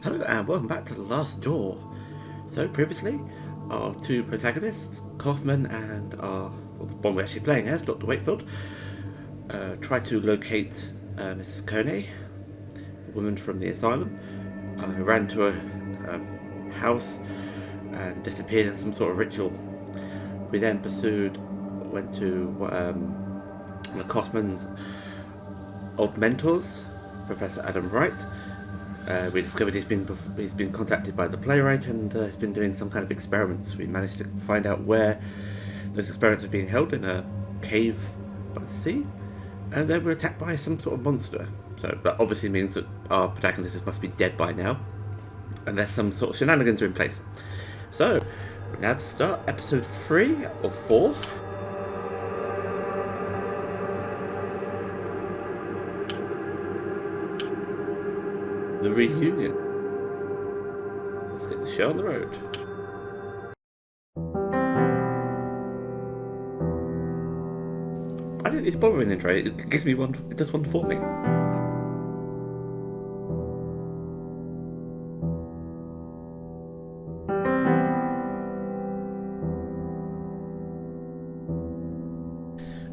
Hello and welcome back to The Last Door. So previously, our two protagonists, Kaufman and the one we're actually playing as, Dr Wakefield, tried to locate Mrs. Coney, the woman from the asylum, who ran to a house and disappeared in some sort of ritual. We then went to one of Kaufman's old mentors, Professor Adam Wright. We discovered he's been contacted by the playwright and has been doing some kind of experiments. We managed to find out where those experiments are being held, in a cave by the sea, and then we're attacked by some sort of monster. So that obviously means that our protagonist must be dead by now, unless some sort of shenanigans are in place. So we're now to start episode 3 or 4. The reunion. Let's get the show on the road. I don't need to bother with an intro. It gives me one. It does one for me.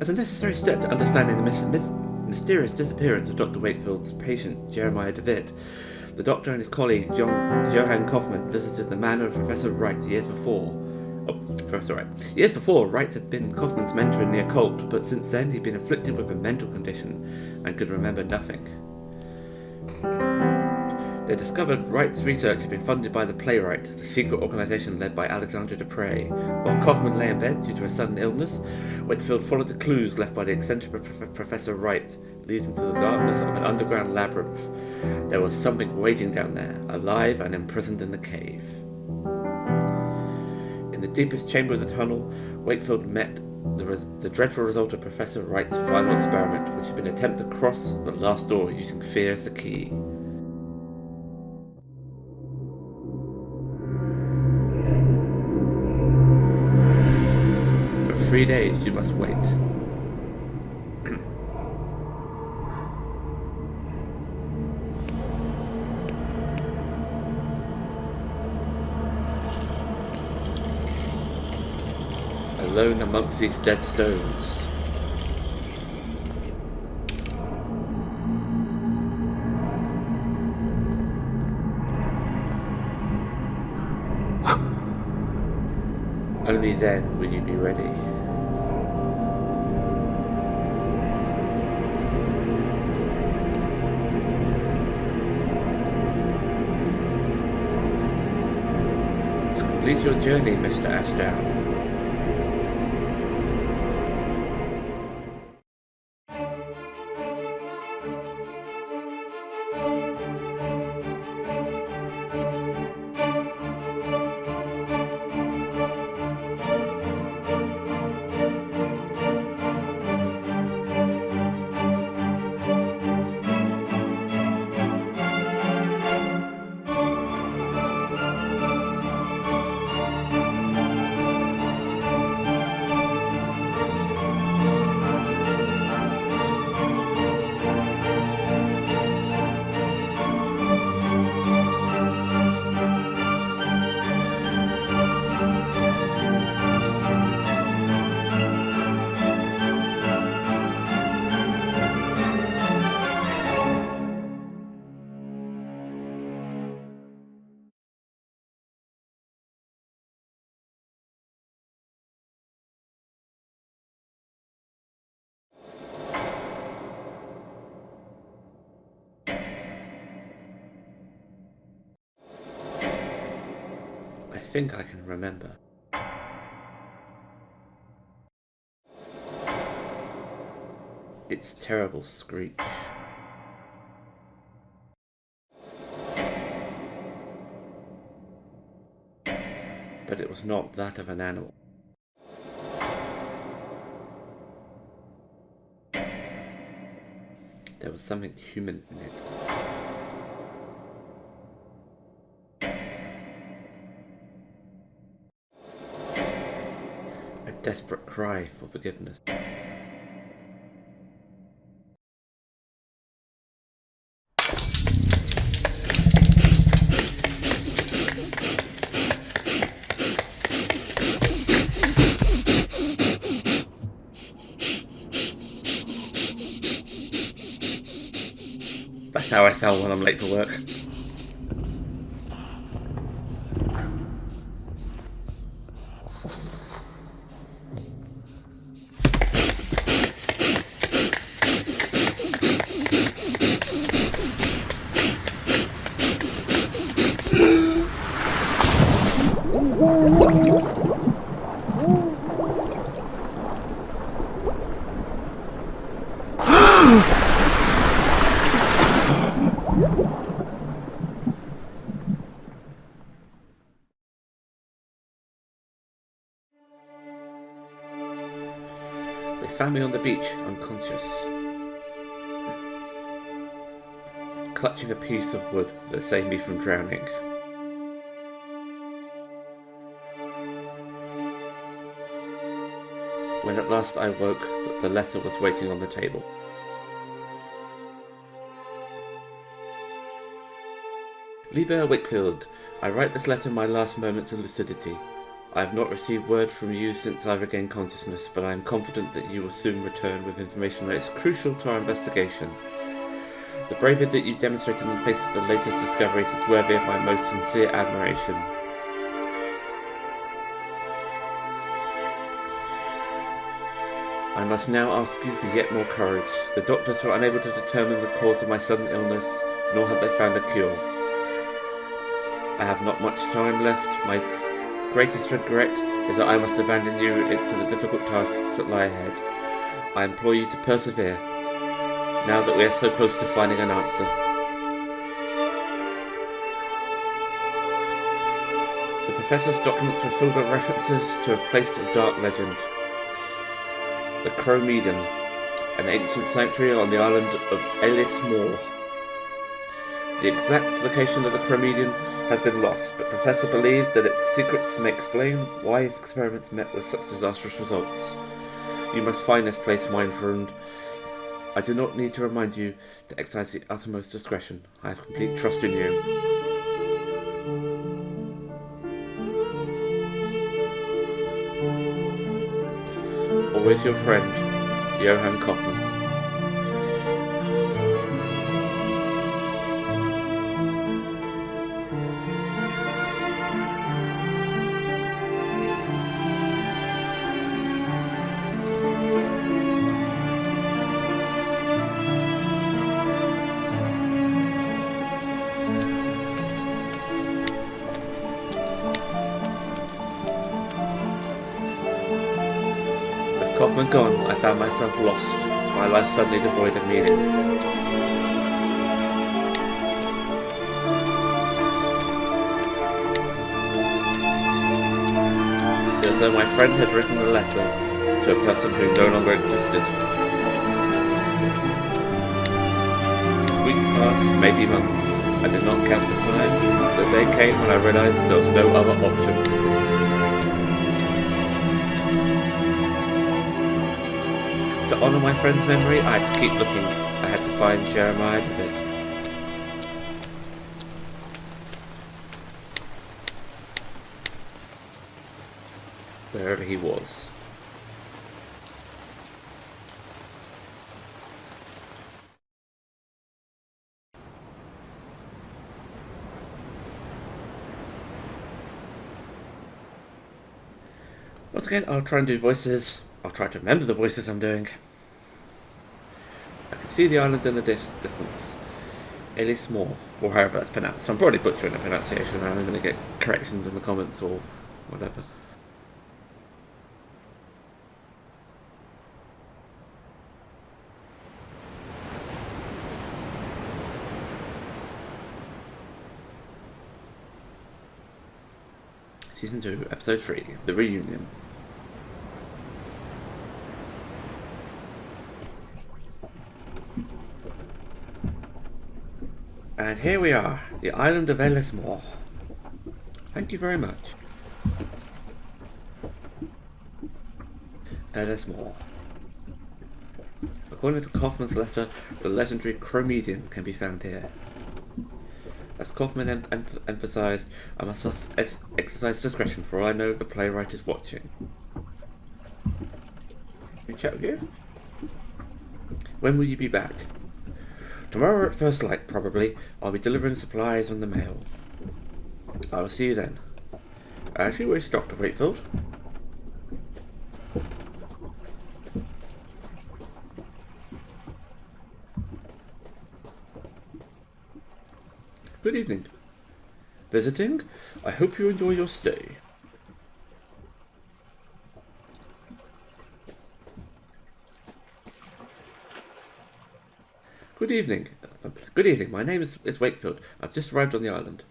As a necessary step to understanding the mysterious disappearance of Dr. Wakefield's patient, Jeremiah DeWitt, the doctor and his colleague, Johann Kaufmann, visited the manor of Professor Wright years before. Years before, Wright had been Kaufmann's mentor in the occult, but since then he'd been afflicted with a mental condition and could remember nothing. They discovered Wright's research had been funded by the playwright, the secret organisation led by Alexandre Dupre. While Kaufmann lay in bed due to a sudden illness, Wakefield followed the clues left by the eccentric Professor Wright, leading to the darkness of an underground labyrinth. There was something waiting down there, alive and imprisoned in the cave. In the deepest chamber of the tunnel, Wakefield met the dreadful result of Professor Wright's final experiment, which had been an attempt to cross the last door using fear as the key. For 3 days you must wait. Alone amongst these dead stones. Only then will you be ready. To complete your journey, Mr. Ashdown, I think I can remember. Its terrible screech. But it was not that of an animal. There was something human in it. A desperate cry for forgiveness. how I sound when I'm late for work. They found me on the beach, unconscious, clutching a piece of wood that saved me from drowning. When at last I woke, the letter was waiting on the table. Dr Wakefield, I write this letter in my last moments of lucidity. I have not received word from you since I regained consciousness, but I am confident that you will soon return with information that is crucial to our investigation. The bravery that you demonstrated in the face of the latest discoveries is worthy of my most sincere admiration. I must now ask you for yet more courage. The doctors were unable to determine the cause of my sudden illness, nor have they found a cure. I have not much time left. My greatest regret is that I must abandon you to the difficult tasks that lie ahead. I implore you to persevere, now that we are so close to finding an answer. The professor's documents were filled with references to a place of dark legend. The Cronemedan, an ancient sanctuary on the island of Ellis Mor. The exact location of the Cronemedan has been lost, but Professor believed that its secrets may explain why his experiments met with such disastrous results. You must find this place, mein Freund. I do not need to remind you to exercise the uttermost discretion. I have complete trust in you. Always your friend, Johann Kaufmann. Kaufmann gone, I found myself lost, my life suddenly devoid of meaning. It was as though my friend had written a letter to a person who no longer existed. Weeks passed, maybe months. I did not count the time. The day came when I realized there was no other option. To honour my friend's memory, I had to keep looking. I had to find Jeremiah David. Wherever he was. Once again, I'll try and do voices. I'll try to remember the voices I'm doing. I can see the island in the distance. Ellis Mor, or however that's pronounced. So I'm probably butchering the pronunciation and I'm going to get corrections in the comments or whatever. Season 2, Episode 3, The Reunion. And here we are, the Island of Ellis Mor. Thank you very much. Ellis Mor. According to Kaufmann's letter, the legendary Cronemedan can be found here. As Kaufmann emphasised, I must exercise discretion, for all I know the playwright is watching. Can I chat with you? When will you be back? Tomorrow at first light, probably. I'll be delivering supplies on the mail. I will see you then. Actually, where's Dr. Wakefield? Good evening. Visiting? I hope you enjoy your stay. Good evening. Good evening. My name is Wakefield. I've just arrived on the island.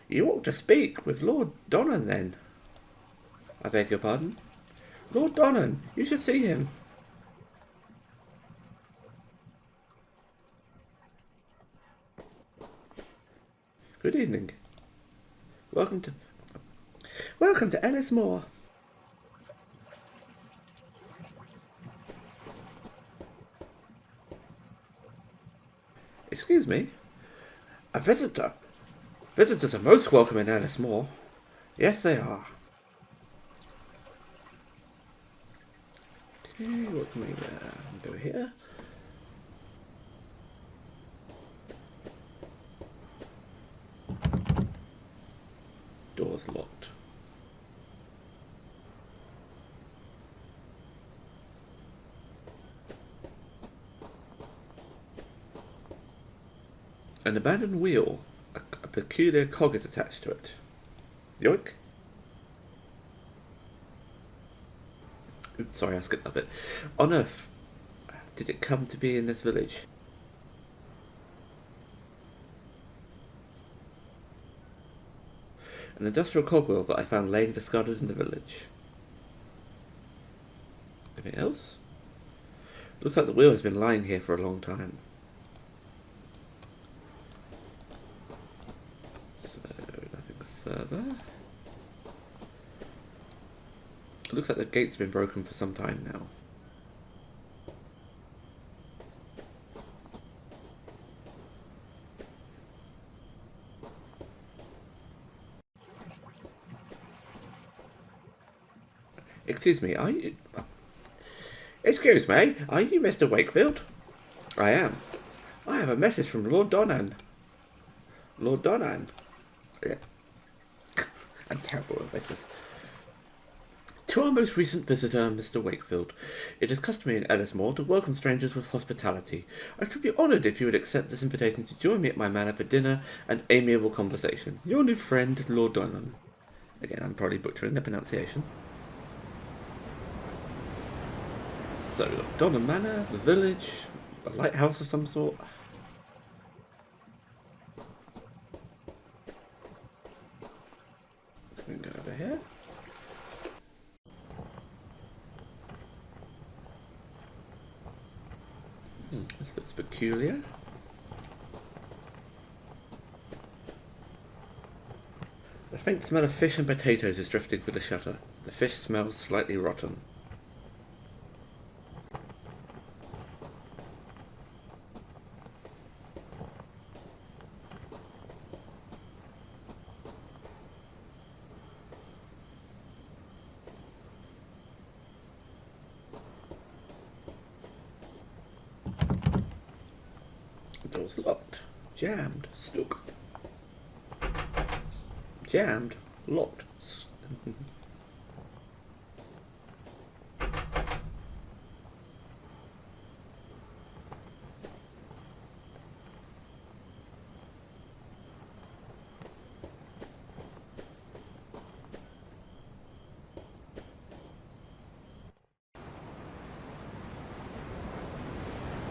You ought to speak with Lord Donnan, then. I beg your pardon? Lord Donnan. You should see him. Good evening. Welcome to Ellis Mor. Excuse me? A visitor? Visitors are most welcome in Ellis Mor. Yes, they are. Okay, what can we go here? Door's locked. An abandoned wheel. A peculiar cog is attached to it. Yoink. Oops, sorry, I skipped that bit. On Earth, did it come to be in this village? An industrial cogwheel that I found laying discarded in the village. Anything else? Looks like the wheel has been lying here for a long time. Further. It looks like the gate's been broken for some time now. Excuse me, are you... Excuse me, are you Mr. Wakefield? I am. I have a message from Lord Donnan. Lord Donnan? Yeah. I'm terrible at this. To our most recent visitor, Mr. Wakefield, it is customary in Ellis Mor to welcome strangers with hospitality. I should be honoured if you would accept this invitation to join me at my manor for dinner and amiable conversation. Your new friend, Lord Donnan. Again, I'm probably butchering the pronunciation. So, Donnan Manor, the village, a lighthouse of some sort. We can go over here. This looks peculiar. The faint smell of fish and potatoes is drifting through the shutter. The fish smells slightly rotten. The door's locked. Jammed. Stuck. Jammed. Locked.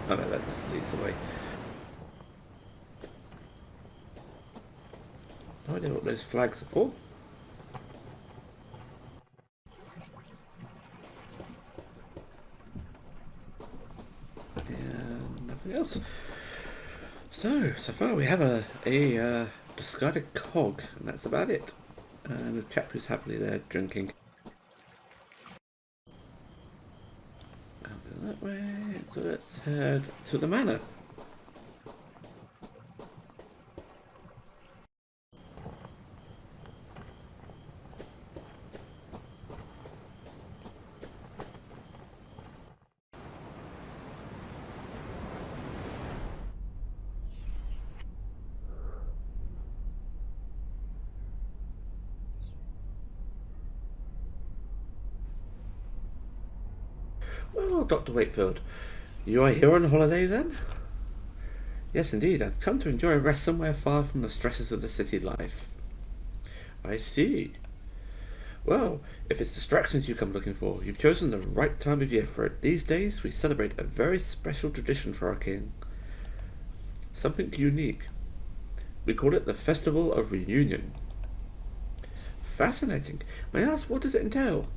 Oh no, that just leads away. No idea what those flags are for. And nothing else. So far we have a discarded cog, and that's about it. And a chap who's happily there drinking. Can't go that way, so let's head to the manor. Oh, Dr. Wakefield, you are here on holiday then? Yes, indeed. I've come to enjoy a rest somewhere far from the stresses of the city life. I see. Well, if it's distractions you come looking for, you've chosen the right time of year for it. These days, we celebrate a very special tradition for our king. Something unique. We call it the Festival of Reunion. Fascinating. May I ask, what does it entail?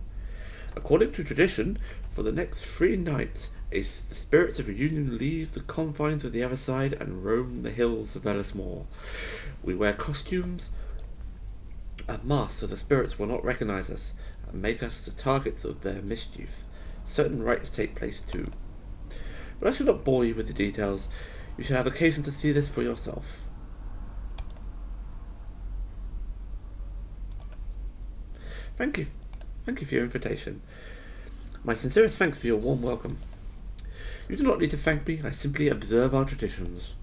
According to tradition, for the next 3 nights, the spirits of reunion leave the confines of the other side and roam the hills of Ellis Mor. We wear costumes and masks so the spirits will not recognize us and make us the targets of their mischief. Certain rites take place too. But I shall not bore you with the details. You shall have occasion to see this for yourself. Thank you. Thank you for your invitation. My sincerest thanks for your warm welcome. You do not need to thank me, I simply observe our traditions.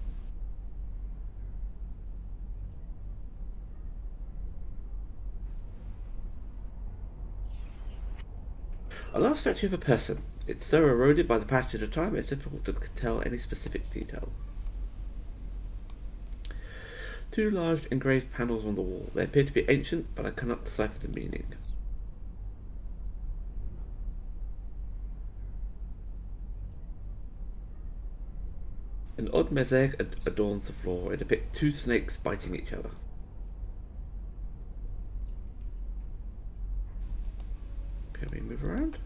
A large statue of a person. It's so eroded by the passage of time it's difficult to tell any specific detail. 2 large engraved panels on the wall. They appear to be ancient, but I cannot decipher the meaning. An odd mosaic adorns the floor. It depicts 2 snakes biting each other. Can we move around?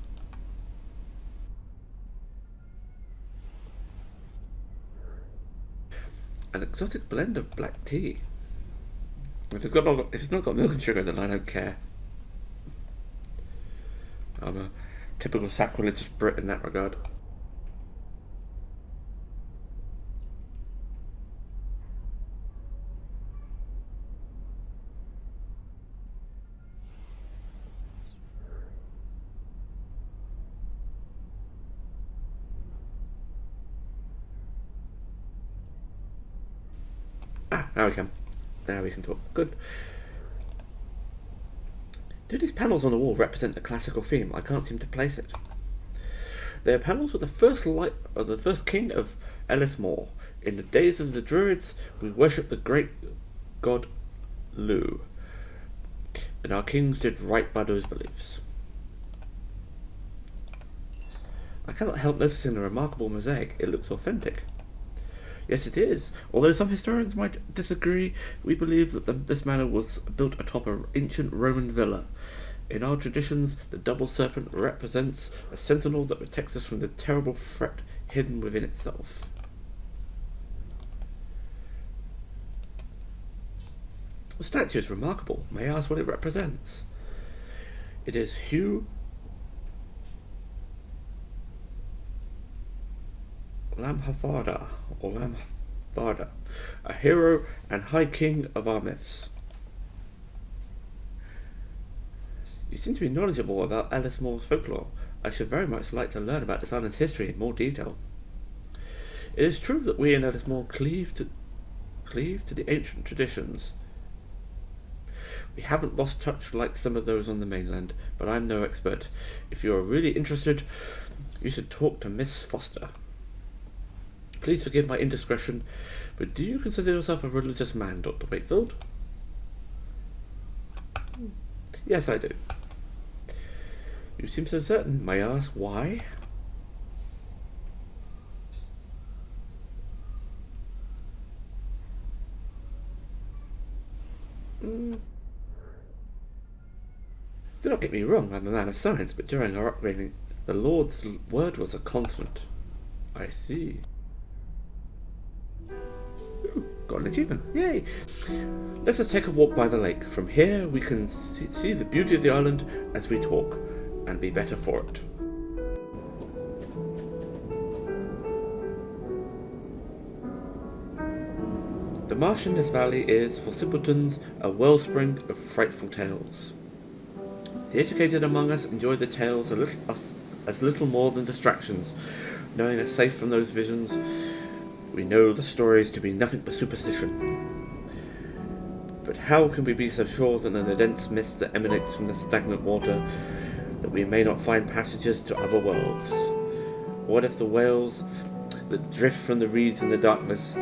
An exotic blend of black tea. If it's not got milk and sugar, then I don't care. I'm a typical sacrilegious Brit in that regard. Now we can. Now we can talk. Good. Do these panels on the wall represent a classical theme? I can't seem to place it. They are panels of the first king of Ellis Mor. In the days of the Druids, we worshipped the great god Lu, and our kings did right by those beliefs. I cannot help noticing the remarkable mosaic. It looks authentic. Yes, it is. Although some historians might disagree, we believe that this manor was built atop an ancient Roman villa. In our traditions, the double serpent represents a sentinel that protects us from the terrible threat hidden within itself. The statue is remarkable. May I ask what it represents? It is Hugh Lamhavarda, a hero and high king of our myths. You seem to be knowledgeable about Ellis Mor's folklore. I should very much like to learn about this island's history in more detail. It is true that we in Ellis Mor cleave to the ancient traditions. We haven't lost touch like some of those on the mainland, but I'm no expert. If you are really interested, you should talk to Miss Foster. Please forgive my indiscretion, but do you consider yourself a religious man, Dr. Wakefield? Yes, I do. You seem so certain. May I ask why? Do not get me wrong, I'm a man of science, but during our upbringing, the Lord's word was a constant. I see. Got an achievement. Yay! Let us take a walk by the lake. From here we can see the beauty of the island as we talk, and be better for it. The marsh in this valley is, for simpletons, a wellspring of frightful tales. The educated among us enjoy the tales as little more than distractions. Knowing us safe from those visions, we know the stories to be nothing but superstition. But how can we be so sure that in the dense mist that emanates from the stagnant water, that we may not find passages to other worlds? What if the wails that drift from the reeds in the darkness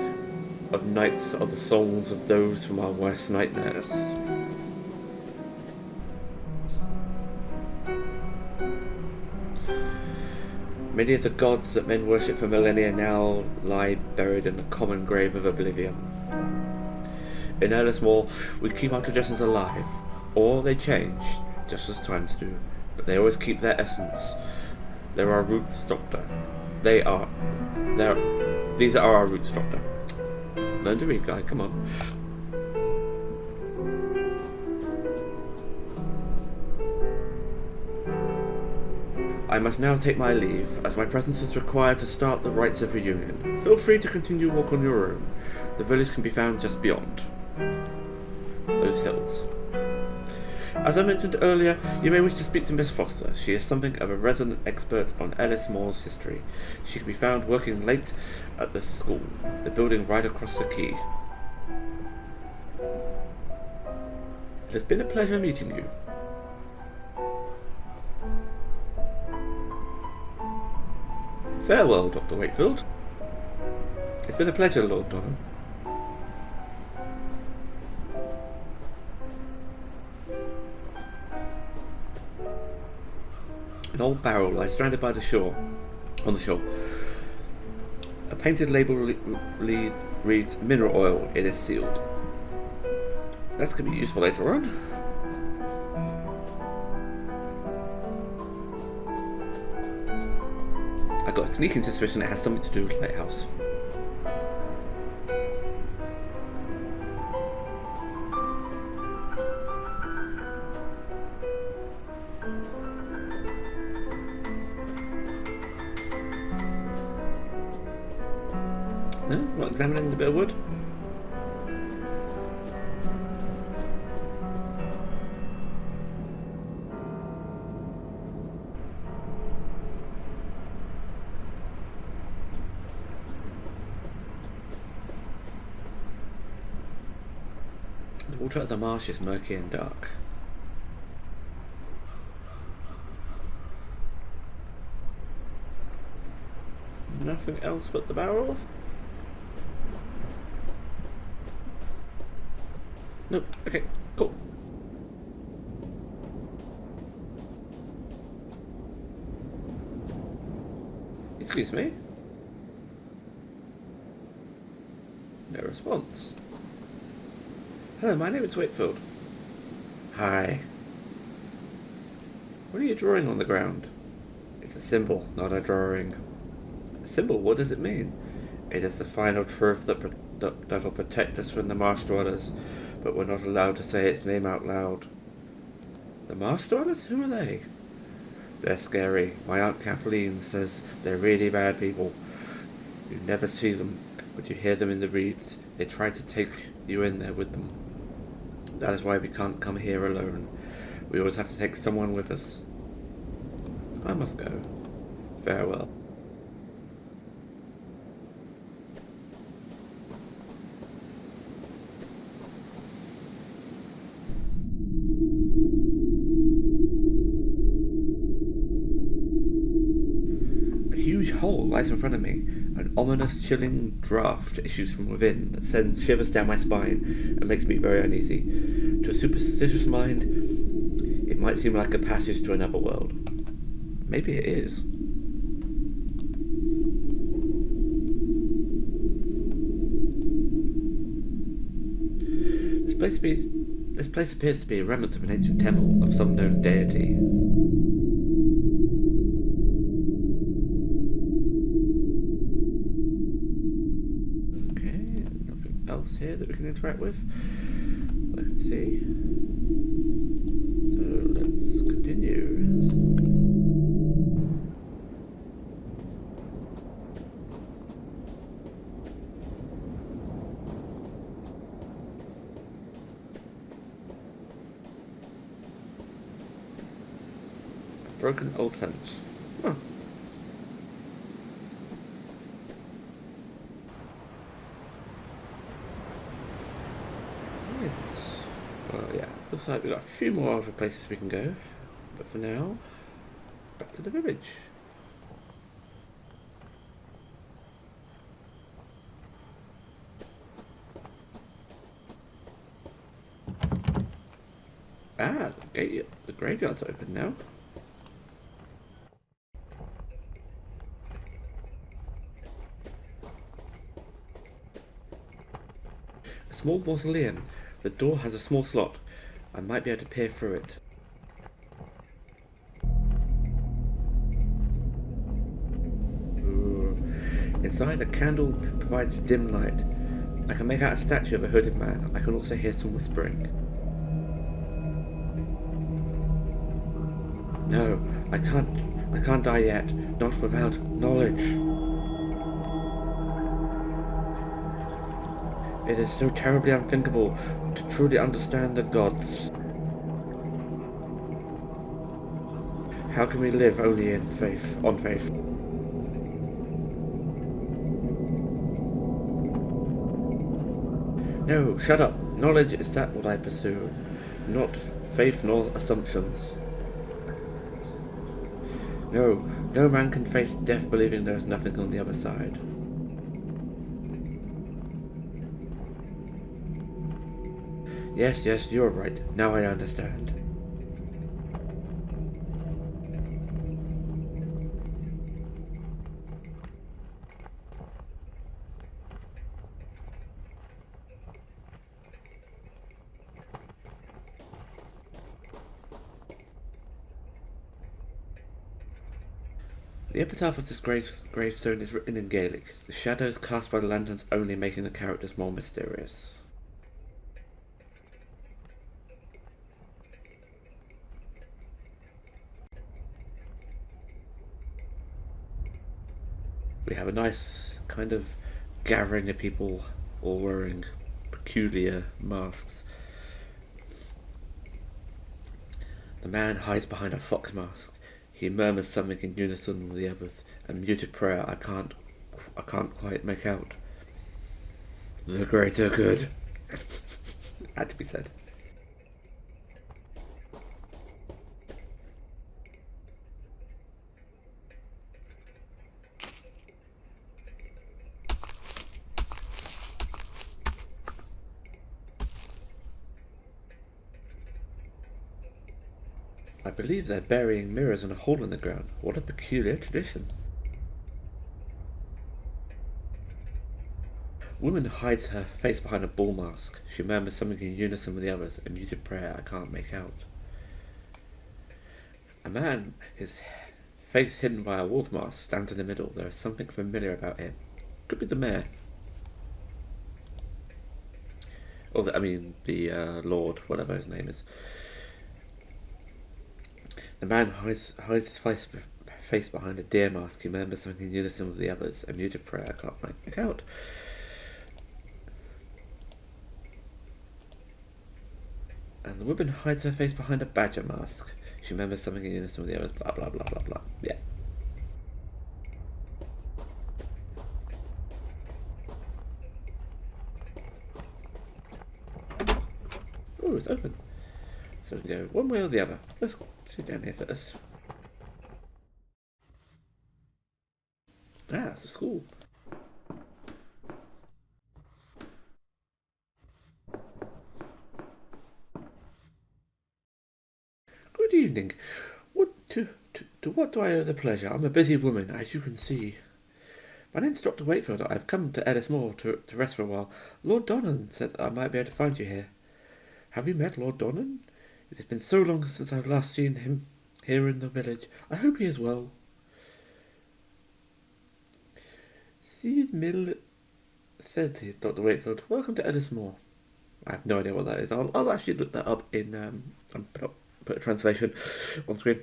of nights are the songs of those from our worst nightmares? Many of the gods that men worship for millennia now lie buried in the common grave of oblivion. In Ellis Mor, we keep our traditions alive, or they change, just as times do, but they always keep their essence. They're our roots, Doctor. These are our roots, Doctor. Learn to read, guy, come on. I must now take my leave, as my presence is required to start the rites of reunion. Feel free to continue walk on your own. The village can be found just beyond those hills. As I mentioned earlier, you may wish to speak to Miss Foster. She is something of a resident expert on Ellis Mor's history. She can be found working late at the school, the building right across the quay. It has been a pleasure meeting you. Farewell, Dr. Wakefield. It's been a pleasure, Lord Donham. An old barrel lies stranded by the shore, on the shore. A painted label reads mineral oil. It is sealed. That's going to be useful later on. I've got a sneaking suspicion it has something to do with the lighthouse. No? Not examining the bit of wood? The water of the marsh is murky and dark. Nothing else but the barrel? Nope. Okay, cool. Excuse me? No response. Hello, my name is Wakefield. Hi. What are you drawing on the ground? It's a symbol, not a drawing. A symbol? What does it mean? It is the final truth that'll protect us from the marsh dwellers, but we're not allowed to say its name out loud. The marsh dwellers? Who are they? They're scary. My Aunt Kathleen says they're really bad people. You never see them, but you hear them in the reeds. They try to take you in there with them. That is why we can't come here alone. We always have to take someone with us. I must go. Farewell. A huge hole lies in front of me. An ominous, chilling draught issues from within that sends shivers down my spine and makes me very uneasy. To a superstitious mind, it might seem like a passage to another world. Maybe it is. This place appears to be a remnant of an ancient temple of some known deity. Here that we can interact with. Let's see. So let's continue. Broken old fence. Huh. Well, yeah, looks like we've got a few more other places we can go, but for now, back to the village. Ah, the graveyard's open now. A small mausoleum. The door has a small slot. I might be able to peer through it. Ooh. Inside, a candle provides dim light. I can make out a statue of a hooded man. I can also hear some whispering. No, I can't die yet. Not without knowledge. It is so terribly unthinkable to truly understand the gods. How can we live only in faith, on faith? No, shut up. Knowledge is that what I pursue, not faith nor assumptions. No, no man can face death believing there is nothing on the other side. Yes, you're right. Now I understand. The epitaph of this gravestone is written in Gaelic, the shadows cast by the lanterns only making the characters more mysterious. We have a nice kind of gathering of people all wearing peculiar masks. The man hides behind a fox mask. He murmurs something in unison with the others, a muted prayer I can't quite make out. The greater good. Had to be said. I believe they're burying mirrors in a hole in the ground. What a peculiar tradition. Woman hides her face behind a bull mask. She murmurs something in unison with the others, a muted prayer I can't make out. A man, his face hidden by a wolf mask, stands in the middle. There is something familiar about him. Could be the mayor. Or the Lord, whatever his name is. The man hides his face behind a deer mask. He remembers something in unison with the others. A muted prayer I can't make out. And the woman hides her face behind a badger mask. She remembers something in unison with the others. Blah blah blah blah blah. Yeah. Oh, it's open. So we can go one way or the other. Let's sit down here first. Ah, it's a school. Good evening. To what do I owe the pleasure? I'm a busy woman, as you can see. My name's Dr. Wakefield. I've come to Ellis Mor to rest for a while. Lord Donnan said I might be able to find you here. Have you met Lord Donnan? It has been so long since I've last seen him here in the village. I hope he is well. Seed Mill 30, Dr. Wakefield. Welcome to Ellis Mor. I have no idea what that is. I'll actually look that up in put a translation on screen.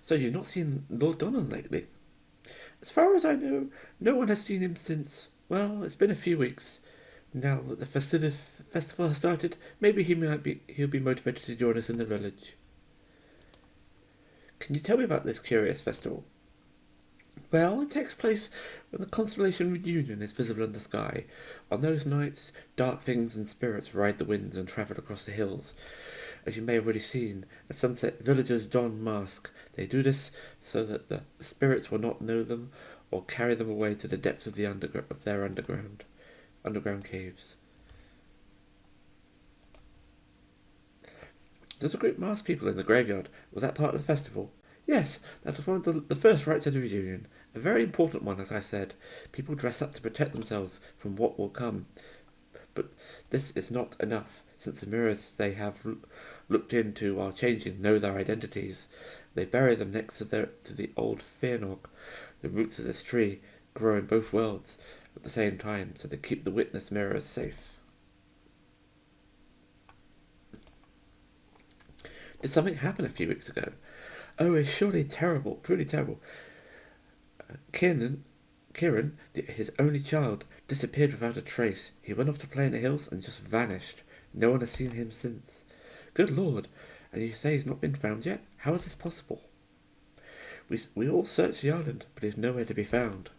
So you've not seen Lord Donnan lately? As far as I know, no one has seen him since. Well, it's been a few weeks. Now that the festival has started, maybe he'll be motivated to join us in the village. Can you tell me about this curious festival? Well, it takes place when the constellation Reunion is visible in the sky. On those nights, dark things and spirits ride the winds and travel across the hills. As you may have already seen, at sunset, villagers don masks. They do this so that the spirits will not know them or carry them away to the depths of their underground caves. There's a group masked people in the graveyard. Was that part of the festival? Yes, that was one of the first rites of the reunion. A very important one, as I said. People dress up to protect themselves from what will come. But this is not enough, since the mirrors they have looked into while changing know their identities. They bury them next to the old Fearnog. The roots of this tree grow in both worlds at the same time, so they keep the witness mirrors safe. Did something happen a few weeks ago? Oh, it's surely terrible, truly terrible. Kieran, his only child, disappeared without a trace. He went off to play in the hills and just vanished. No one has seen him since. Good Lord! And you say he's not been found yet? How is this possible? We all searched the island, but he's nowhere to be found.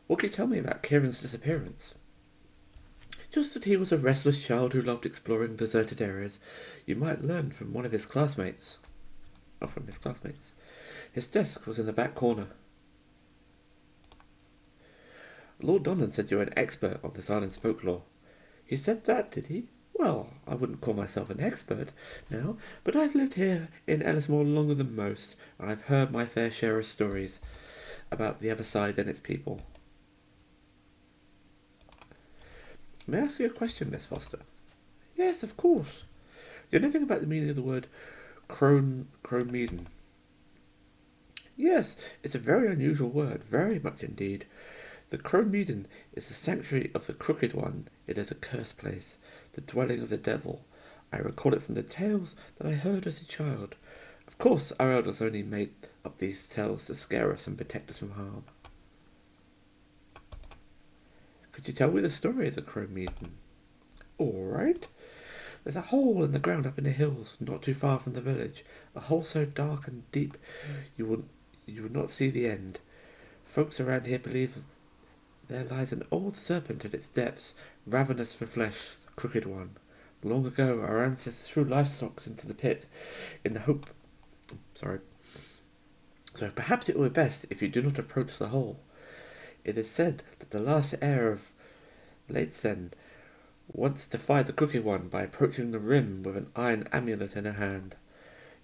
What can you tell me about Kieran's disappearance? Just that he was a restless child who loved exploring deserted areas. You might learn from one of his classmates. Or from his classmates. His desk was in the back corner. Lord Donnan said you were an expert on this island's folklore. He said that, did he? Well, I wouldn't call myself an expert now, but I've lived here in Ellis Mor longer than most, and I've heard my fair share of stories about the other side and its people. May I ask you a question, Miss Foster? Yes, of course. Do you know anything about the meaning of the word Cronemedan? Yes, it's a very unusual word, very much indeed. The Cronemedan is the sanctuary of the Crooked One. It is a cursed place, the dwelling of the devil. I recall it from the tales that I heard as a child. Of course, our elders only made up these tales to scare us and protect us from harm. Could you tell me the story of the Cronemedan? All right. There's a hole in the ground up in the hills, not too far from the village. A hole so dark and deep you would not see the end. Folks around here believe there lies an old serpent at its depths, ravenous for flesh, the crooked one. Long ago, our ancestors threw livestock into the pit, in the hope. Sorry. So perhaps it were best if you do not approach the hole. It is said that the last heir of Leitsen once defied the Crooked One by approaching the rim with an iron amulet in her hand.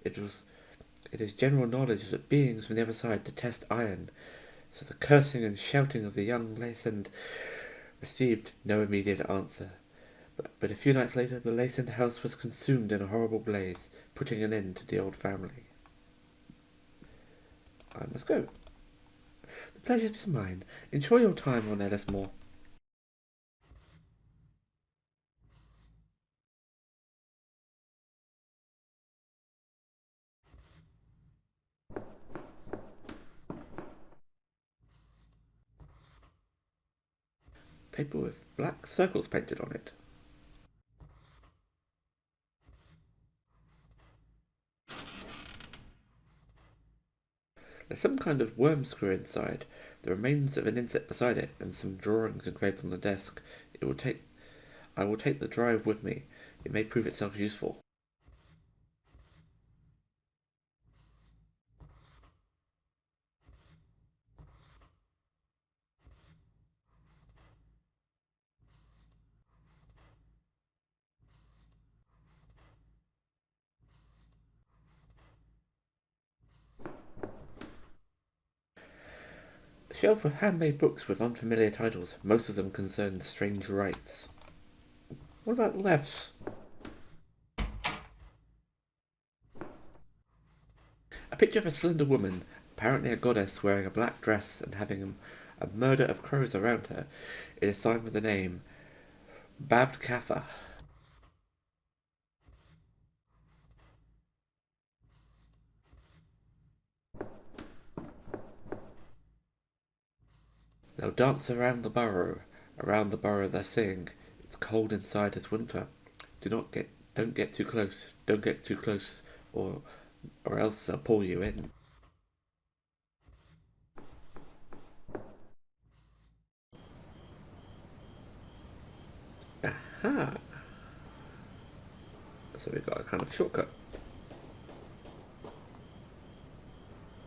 It is general knowledge that beings from the other side detest iron, so the cursing and shouting of the young Leitsen received no immediate answer. But a few nights later, the Leitsen house was consumed in a horrible blaze, putting an end to the old family. I must go. The pleasure is mine. Enjoy your time on Ellis Mor. Paper with black circles painted on it. There's some kind of worm screw inside, the remains of an insect beside it, and some drawings engraved on the desk. I will take the drive with me. It may prove itself useful. A shelf of handmade books with unfamiliar titles. Most of them concern strange rites. What about the left? A picture of a slender woman, apparently a goddess, wearing a black dress and having a murder of crows around her. It is signed with the name Babd Kaffa. They'll dance around the burrow they sing. It's cold inside as winter. Don't get too close. Don't get too close, or else they'll pull you in. Aha! So we've got a kind of shortcut.